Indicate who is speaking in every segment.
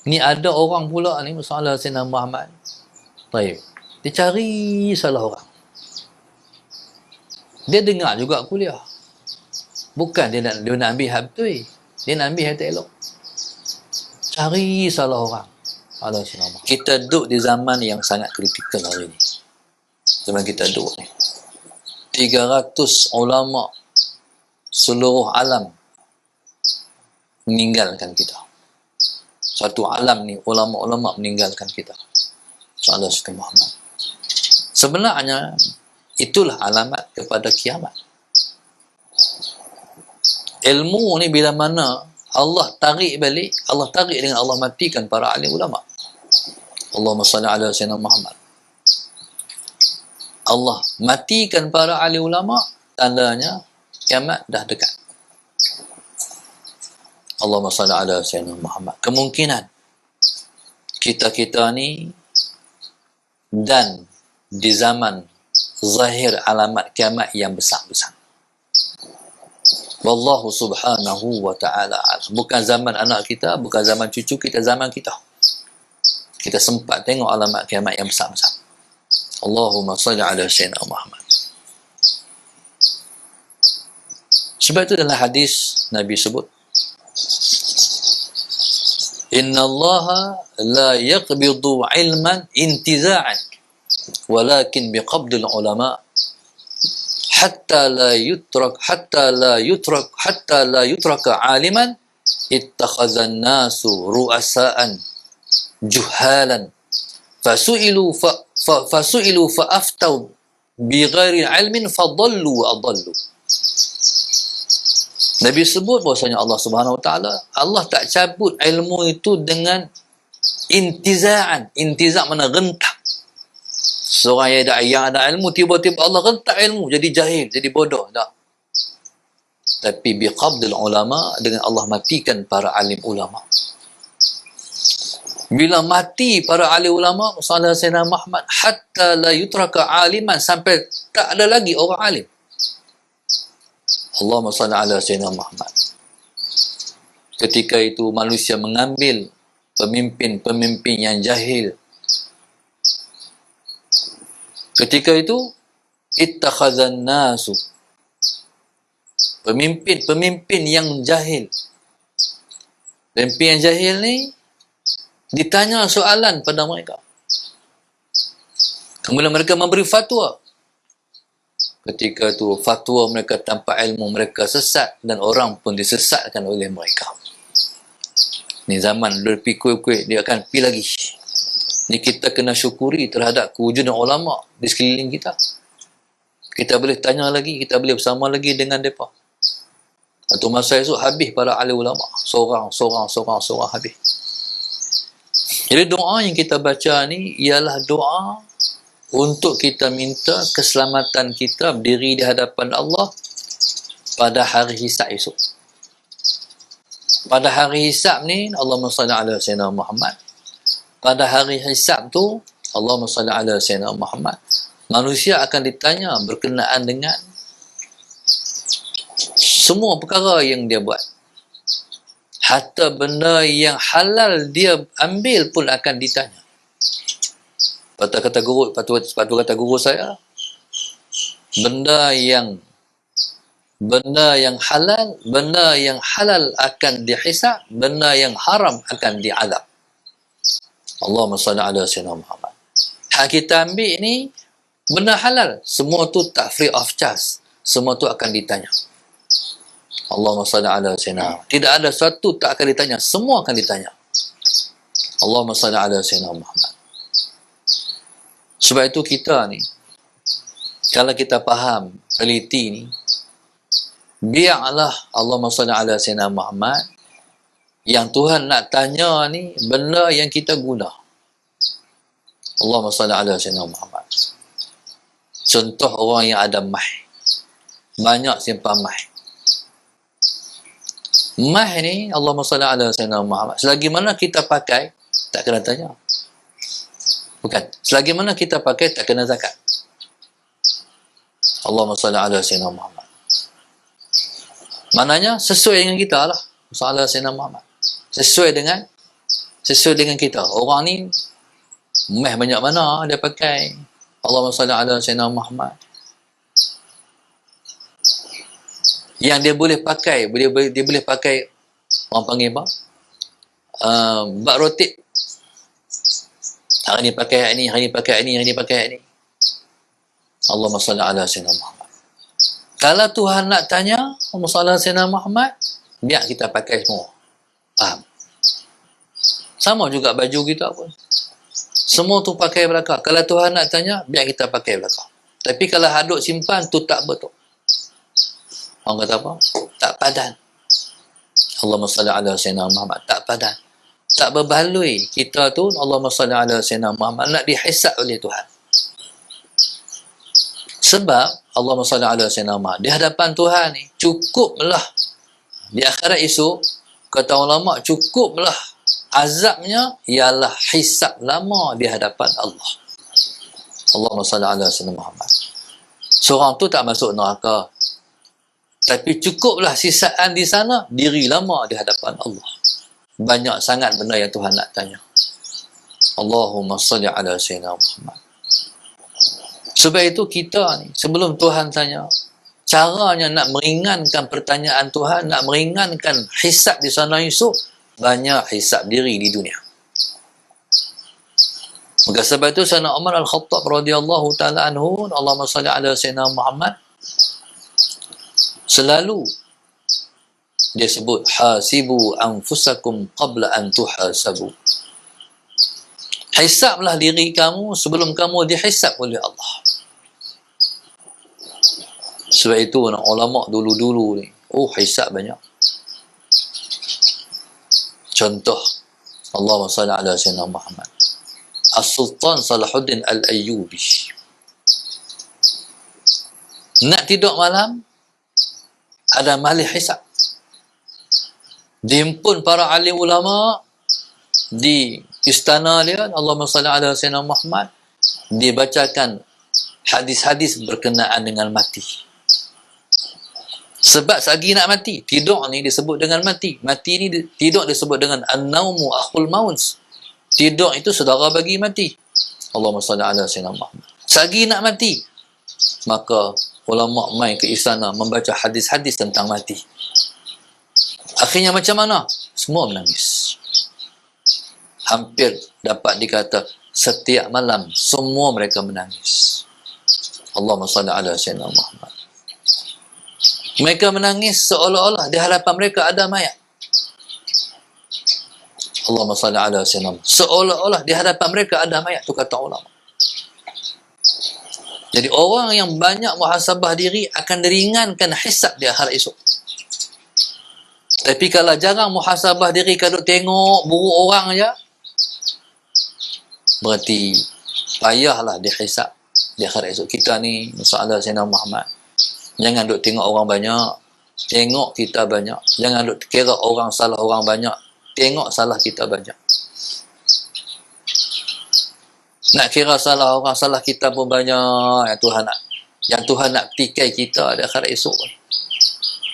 Speaker 1: Ni ada orang pula ni masalah Sayyidina Muhammad. Baik. Dia cari salah orang. Dia dengar juga kuliah. Bukan dia nak ambil hal betul. Dia nak ambil hal tak elok. Cari salah orang. Allah Sayyidina Muhammad. Kita duduk di zaman yang sangat kritikal hari ni. Zaman kita duduk ni. 300 ulama seluruh alam meninggalkan kita. Satu alam ni ulama-ulama meninggalkan kita. Sallallahu alaihi Muhammad. Sebenarnya itulah alamat kepada kiamat. Ilmu ni bila mana Allah tarik balik, Allah tarik dengan Allah matikan para alim ulama. Allahumma salli ala sayyidina Muhammad. Allah matikan para alim ulama, tandanya kiamat dah dekat. Allahumma salli ala sayyidina Muhammad. Kemungkinan kita-kita ni dan di zaman zahir alamat kiamat yang besar-besar. Wallahu subhanahu wa ta'ala. Bukan zaman anak kita, bukan zaman cucu kita, zaman kita. Kita sempat tengok alamat kiamat yang besar-besar. Allahumma salli ala sayyidina Muhammad. Sebab itu dalam hadis Nabi sebut, Inna Allah la yaqbidu ilman intiza'an walakin biqabdil ulama hatta la yutraka aliman ittakhadhan nasu ru'asaan juhalan fasu'ilu fa'aftau bighairi ilmin fadallu wa adallu. Nabi sebut bahwasanya Allah Subhanahu Wa Taala, Allah tak cabut ilmu itu dengan intiza'an. Intiza' mana rentak. Seorang yang ada ilmu, tiba-tiba Allah rentak ilmu, jadi jahil, jadi bodoh. Tak. Tapi biqabdil ulama, dengan Allah matikan para alim ulama. Bila mati para alim ulama, sallallahu Sayyidina Muhammad, hatta la yutraka aliman, sampai tak ada lagi orang alim. Allahumma salli ala sayyidina Muhammad. Ketika itu manusia mengambil pemimpin-pemimpin yang jahil. Ketika itu ittakhadhan nasu, pemimpin yang jahil. Pemimpin yang jahil ni ditanya soalan pada mereka. Kemudian mereka memberi fatwa. Ketika itu fatwa mereka tanpa ilmu, mereka sesat dan orang pun disesatkan oleh mereka. Ni zaman dia pergi kuih-kuih, dia akan pergi lagi. Ni kita kena syukuri terhadap kewujudan ulama di sekeliling kita. Kita boleh tanya lagi, kita boleh bersama lagi dengan mereka. Satu masa esok habis para alim ulama. Seorang habis. Jadi doa yang kita baca ni ialah doa untuk kita minta keselamatan kita berdiri di hadapan Allah pada hari hisab esok. Pada hari hisab ni, Allahumma salli ala sayyidina Muhammad. Pada hari hisab tu, Allahumma salli ala sayyidina Muhammad, manusia akan ditanya berkenaan dengan semua perkara yang dia buat. Hatta benda yang halal dia ambil pun akan ditanya. Kata kata guru saya, benda yang halal akan dihisab, benda yang haram akan diazab. Allahumma salli ala sayyidina Muhammad. Hak kita ambil ni benda halal, semua tu tak free of charge, semua tu akan ditanya. Allahumma salli ala sayyidina. Tidak ada satu tak akan ditanya, semua akan ditanya. Allahumma salli ala sayyidina Muhammad. Sebab itu kita ni, kalau kita faham realiti ni, biarlah Allahumma salli ala sayyidina Muhammad, yang Tuhan nak tanya ni benda yang kita guna. Allahumma salli ala sayyidina Muhammad. Contoh orang yang ada mah, banyak simpan mah. Mah ni Allahumma salli ala sayyidina Muhammad, selagi mana kita pakai tak kena tanya. Bukan, selagi mana kita pakai tak kena zakat. Allahumma salli ala sayyidina Muhammad. Maknanya sesuai dengan kita lah. Sallallahu Sayyidina Muhammad. Sesuai sesuai dengan kita. Orang ni banyak mana dia pakai Allahumma salli ala sayyidina Muhammad. Yang dia boleh pakai, dia boleh pakai, orang panggil apa? Bak rotik. Hari ni pakai ayat ni, hari ni pakai ayat ni, hari ni pakai ayat ni. Allahumma salli ala sayyidina Muhammad. Kalau Tuhan nak tanya, Allahumma salli ala sayyidina Muhammad, biar kita pakai semua. Faham? Sama juga baju kita pun. Semua tu pakai belakang. Kalau Tuhan nak tanya, biar kita pakai belakang. Tapi kalau hadut simpan, tu tak betul. Orang kata apa? Tak padan. Allahumma salli ala sayyidina Muhammad. Tak padan. Tak berbaloi. Kita tu, Allahumma salli ala sayyidina Muhammad, nak dihisab oleh Tuhan. Sebab, Allahumma salli ala sayyidina Muhammad, di hadapan Tuhan ni, cukuplah. Di akhirat esok, kata ulama, cukuplah azabnya ialah hisab lama di hadapan Allah. Allahumma salli ala sayyidina Muhammad. Seorang tu tak masuk neraka. Tapi cukuplah sisaan di sana, diri lama di hadapan Allah. Banyak sangat benda yang Tuhan nak tanya. Allahumma salli ala sayyidina Muhammad. Sebab itu kita ni, sebelum Tuhan tanya, caranya nak meringankan pertanyaan Tuhan, nak meringankan hisab di sana esok, banyak hisab diri di dunia. Maka sebab itu Sayyidina Umar Al-Khattab radhiyallahu ta'ala anhu, Allahumma salli ala sayyidina Muhammad, selalu dia sebut, hasibu anfusakum qabla an tuhasabu. Hisablah diri kamu sebelum kamu dihisab oleh Allah. Sebab itu ulama dulu-dulu ni, hisab banyak. Contoh, Allahumma salli ala sayyidina Muhammad. As-Sultan Salahuddin Al-Ayyubi. Nak tidur malam, ada majlis hisab. Dihimpun para alim ulama di istana dia, Allahumma salli ala sayyidina Muhammad, dibacakan hadis-hadis berkenaan dengan mati. Sebab sagi nak mati, tidur ni disebut dengan mati. Mati ni, tidur disebut dengan an-naumu akhul maut. Tidur itu saudara bagi mati. Allahumma salli ala sayyidina Muhammad. Sagi nak mati, maka ulama mai ke istana membaca hadis-hadis tentang mati. Akhirnya macam mana? Semua menangis. Hampir dapat dikata setiap malam semua mereka menangis. Allahumma salli ala sayyidina Muhammad. Mereka menangis seolah-olah di hadapan mereka ada mayat. Allahumma salli ala sayyidina Muhammad. Seolah-olah di hadapan mereka ada mayat, tu kata ulama. Jadi orang yang banyak muhasabah diri akan diringankan hisab di akhirat esok. Tapi kalau jarang muhasabah diri, kalau tengok buruk orang aja, berarti payahlah dihisab di akhirat esok. Kita ni, masalah Sayyidina Muhammad, jangan duk tengok orang banyak, tengok kita banyak. Jangan duk kira orang salah orang banyak, tengok salah kita banyak. Nak kira salah orang, salah kita pun banyak. Yang Tuhan nak tikai kita di akhirat esok.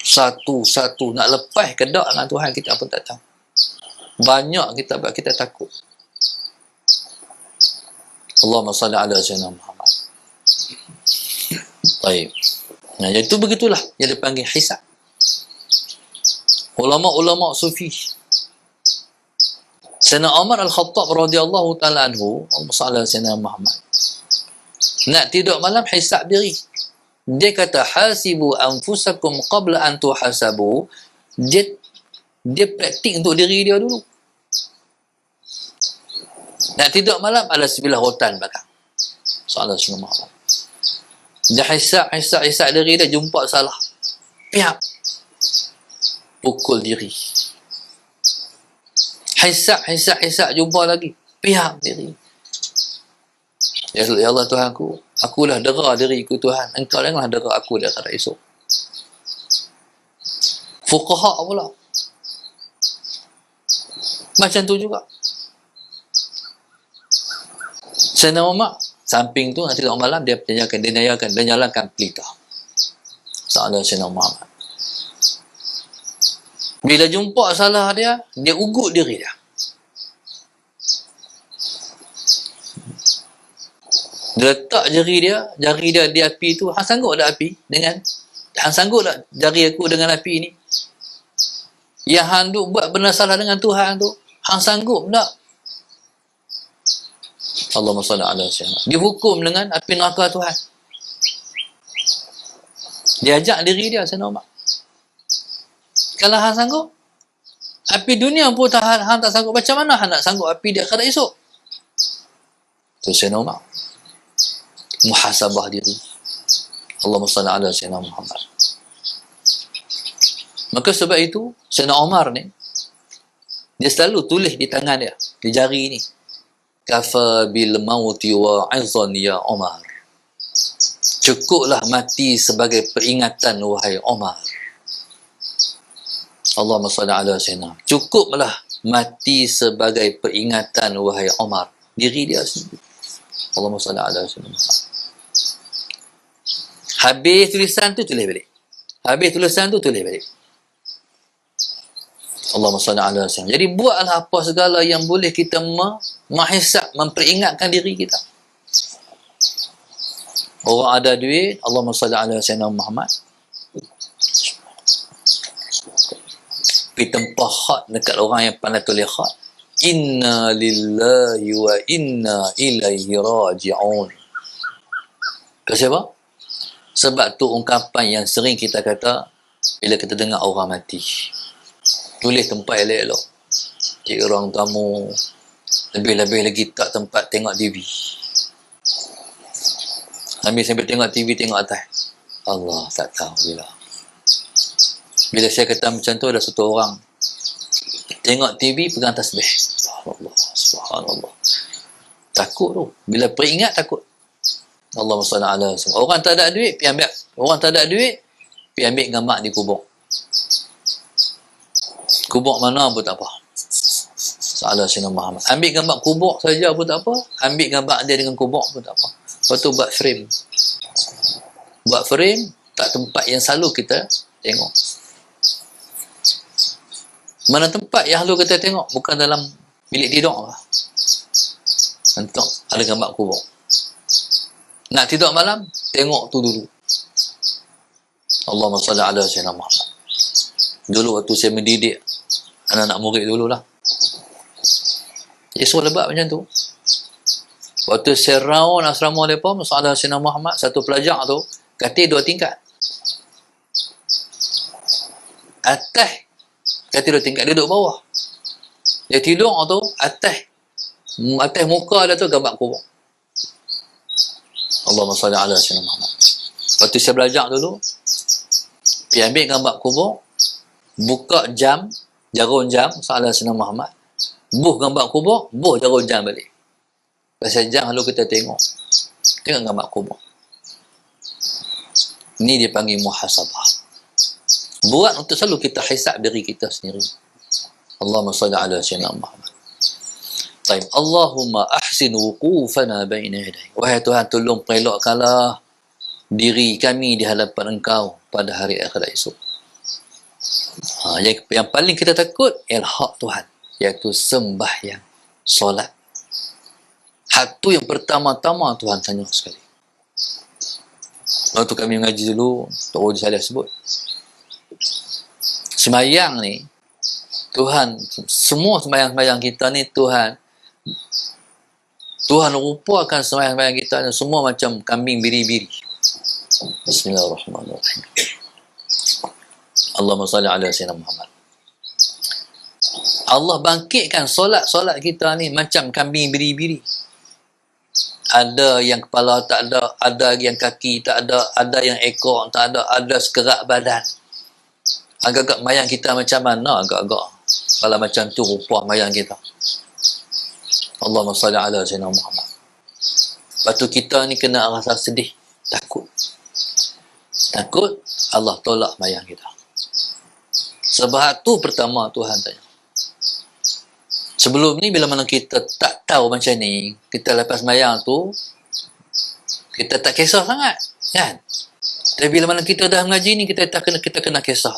Speaker 1: Satu-satu nak lepas ke tak dengan Tuhan, kita pun tak tahu. Banyak kita takut. Allahumma salli ala sayyidina Muhammad. Baik. Nah, itu begitulah yang dipanggil hisab. Ulama-ulama sufi. Sayyidina Umar Al-Khattab radhiyallahu ta'ala anhu, Allahumma salli ala sayyidina Muhammad, nak tidur malam hisab diri. Dia kata hasibu anfusakum qabla an tuhasabu. Dia praktik untuk diri dia dulu. Nak tidur malam ada sebilah rotan belakang. Soalan Rasulullah Muhammad. Dia hisab diri dia, jumpa salah, pihak pukul diri. Hisab jumpa lagi, pihak diri. Ya Allah Tuhanku, akulah dera diriku Tuhan, engkau janganlah dera aku di akhirat esok. Fuqaha pula macam tu juga. Sayyidina Umar samping tu nanti tidur malam, dia nyalakan pelita. Salah Sayyidina Muhammad. Bila jumpa salah dia ugut diri dia. Dia letak jari dia di api tu, hang sanggup tak api dengan, hang sanggup tak jari aku dengan api ni? Yang hang duk buat benda salah dengan Tuhan tu, hang sanggup tak? Allahumma salli ala sayyidina. Dihukum dengan api neraka Tuhan. Dia ajak diri dia, Sayyidina Umar. Kalau hang sanggup, api dunia pun hang tak sanggup, macam mana hang nak sanggup api dia akhirat esok? Tu Sayyidina Umar muhasabah diri. Allahumma salli ala sayyidina Muhammad. Maka sebab itu Sayyidina Umar ni, dia selalu tulis di tangan dia, di jari ni, kafa bil mauti wa izan ya Umar. Cukuplah mati sebagai peringatan wahai Umar. Allahumma salli ala sayyidina. Cukuplah mati sebagai peringatan wahai Umar. Diri dia sendiri. Allahumma salli ala sayyidina. Habis tulisan tu tulis balik. Habis tulisan tu tulis balik. Allahumma salli ala sayyidina. Jadi buatlah apa segala yang boleh kita menghisap, memperingatkan diri kita. Orang ada duit, Allahumma salli ala sayyidina Muhammad. Pergi tempah khat dekat orang yang pandai tulis khat. Inna lillahi wa inna ilaihi raji'un. Kenapa? Sebab tu ungkapan yang sering kita kata bila kita dengar orang mati. Tulis tempat elok-elok. Cik ruang tamu. Lebih-lebih lagi tak tempat tengok TV. Sambil tengok TV, tengok atas. Allah tak tahu bila. Bila saya kata macam tu, ada satu orang tengok TV, pegang tasbih. Subhanallah, subhanallah. Takut tu. Bila peringat, takut. Allahumma salli ala sayyidina. Orang tak ada duit, pergi ambil. Orang tak ada duit, pergi ambil gambar di kubur. Kubur mana pun tak apa. Salah sayyidina Muhammad. Ambil gambar kubur saja pun tak apa. Ambil gambar dia dengan kubur pun tak apa. Lepas tu buat frame. Buat frame, tak tempat yang selalu kita tengok. Mana tempat yang selalu kita tengok? Bukan dalam bilik tidur lah. Untuk ada gambar kubur. Nak tidur malam, tengok tu dulu. Allahumma salli ala sayyidina Muhammad. Dulu waktu saya mendidik anak-anak murid dululah. Dia suruh lebat macam tu. Waktu saya raun asrama mereka, masalah Sayyidina Muhammad, satu pelajar tu, katil 2 tingkat. Atas, katil 2 tingkat, dia duduk bawah. Dia tidur tu, atas muka dia tu gambar kubur. Allahumma salli ala sayyidina Muhammad. Waktu saya belajar dulu, pergi ambil gambar kubur, buka jarum jam, salah sayyidina Muhammad, buh gambar kubur, buh jarum jam balik. Pasal jam lalu kita tengok gambar kubur. Ini dipanggil muhasabah. Buat untuk selalu kita hisab diri kita sendiri. Allahumma salli ala sayyidina Muhammad. Baik, Allahumma ahsin wuqufana baina yadayk. Wahai Tuhan, tolong pelokkanlah diri kami di hadapan Engkau pada hari akhirat esok. Yang paling kita takut ialah hak Tuhan, iaitu sembahyang, solat. Hak tu yang pertama-tama Tuhan tanya sekali. Waktu kami mengaji dulu, Tok Wajib Salih sebut, sembahyang ni Tuhan, semua sembahyang-sembahyang kita ni Tuhan rupakan sembahyang-sembahyang kita ni semua macam kambing biri-biri. Bismillahirrahmanirrahim. Allahumma salli ala sayyidina Muhammad. Allah bangkitkan solat-solat kita ni macam kambing biri-biri. Ada yang kepala tak ada, ada yang kaki tak ada yang ekor tak ada sekerak badan. Agak-agak mayang kita macam mana agak-agak. Kalau macam tu rupa mayang kita. Allahumma salli ala sayyidina Muhammad. Lepas tu kita ni kena rasa sedih, takut. Takut Allah tolak mayang kita. Sebab tu pertama Tuhan tanya. Sebelum ni bila mana kita tak tahu macam ni, kita lepas mayang tu, kita tak kisah sangat, kan? Tapi bila mana kita dah mengaji ni, kita kena kisah.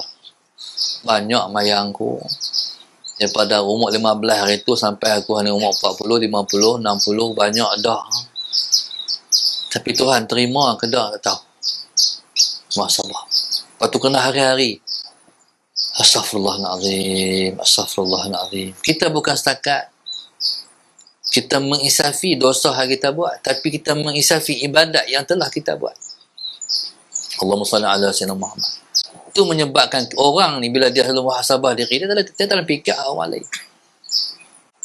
Speaker 1: Banyak mayangku. Daripada umur 15 hari tu sampai aku hanya umur 40, 50, 60, banyak dah. Tapi Tuhan terima ke tak, tak tahu. Muhasabah. Lepas tu kena hari-hari. Astaghfirullahaladzim, astaghfirullahaladzim. Kita bukan setakat kita mengisafi dosa yang kita buat, tapi kita mengisafi ibadat yang telah kita buat. Allahumma salli ala sayyidina Muhammad. Itu menyebabkan orang ni bila dia selalu muhasabah diri, dia tak fikir orang lain.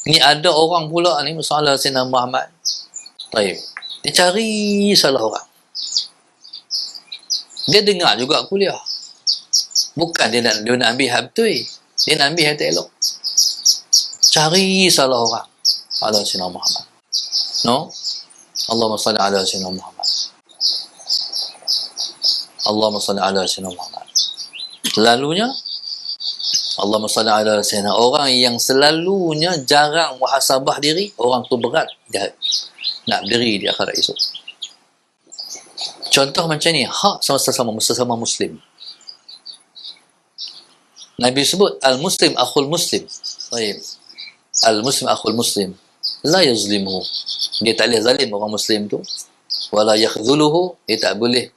Speaker 1: Ni ada orang pula ni masalah sayyidina Muhammad. Baik. Dia cari salah orang. Dia dengar juga kuliah. Bukan dia nak ambil hal betul. Dia nak ambil hal tak elok. Cari salah orang. Ala sayyidina Muhammad. No? Allahumma salli ala sayyidina Muhammad. Allahumma salli ala sayyidina Muhammad. Selalunya Allahumma salli ala sayyidina, orang yang selalunya jarang muhasabah diri, orang tu berat dia nak berdiri di akhirat esok. Contoh macam ni, hak sama-sama Muslim. Nabi sebut al-Muslim akhul Muslim. Baik. Al-Muslim akhul Muslim. La yazlimuhu. Dia tak boleh zalim orang Muslim tu. Wala yakhdhuluhu. Dia tak boleh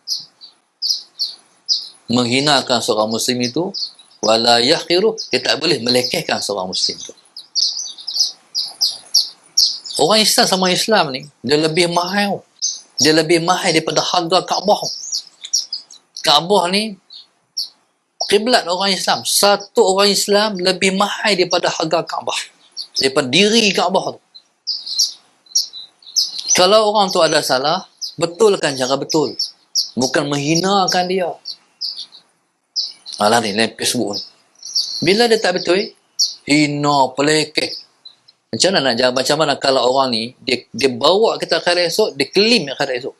Speaker 1: menghinakan seorang Muslim itu. Wala yahqiru. Dia tak boleh melekehkan seorang Muslim tu. Orang Islam sama Islam ni, dia lebih mahal. Dia lebih mahal daripada harga Kaabah. Kaabah ni kiblat orang Islam. Satu orang Islam lebih mahal daripada harga Kaabah. Daripada diri Kaabah tu. Kalau orang tu ada salah, betulkan cara betul. Bukan menghinakan dia. Alah ni, dalam Facebook ni. Bila dia tak betul, hina, pelekeh. Macam mana nak jawab? Macam mana kalau orang ni, dia bawa kita akhirat esok, dia claim akhirat esok.